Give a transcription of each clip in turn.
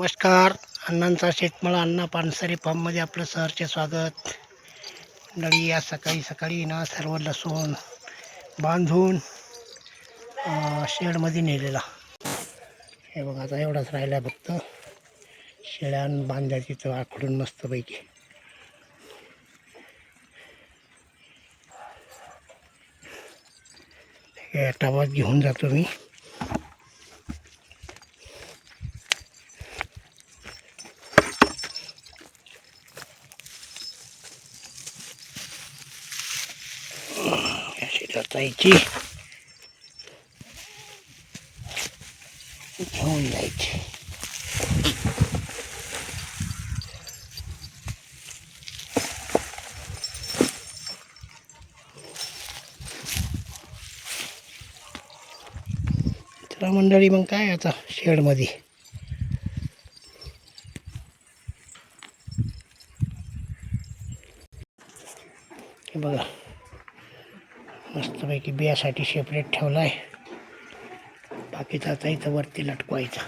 नमस्कार. अण्णांचा शेतमाळा अण्णा पानसरे फार्ममध्ये आपलं सहर्ष स्वागत. मंडळी, या सकाळी सकाळी ना सर्व लसूण बांधून शेडमध्ये नेलेला. हे बघा, आता एवढाच राहिला फक्त शेळ्यान बांधायची तर आखडून मस्तपैकी. हे टावात घेऊन जातो मी. अशी जातायची, घेऊन जायची. तर मंडळी, मग काय आता शेडमध्ये हे बघा, मस्तपैकी बियासाठी सेपरेट ठेवला आहे. बाकीचा आता इथं वरती लटकवायचा.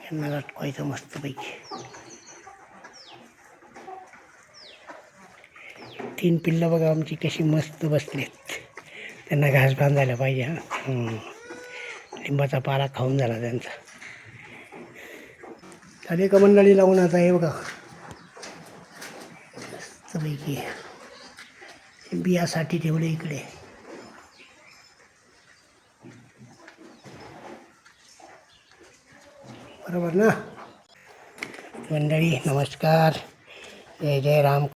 यांना लटकवायचं मस्तपैकी. 3 पिल्लं बघा आमची कशी मस्त बसलेत. त्यांना घास बांधायला पाहिजे. लिंबाचा पाला खाऊन झाला त्यांचा. झाले का मंडळी लावून? आता हे बघा मस्तपैकी बियासाठी ठेवले इकडे. बरोबर ना मंडळी? नमस्कार, जय जय राम.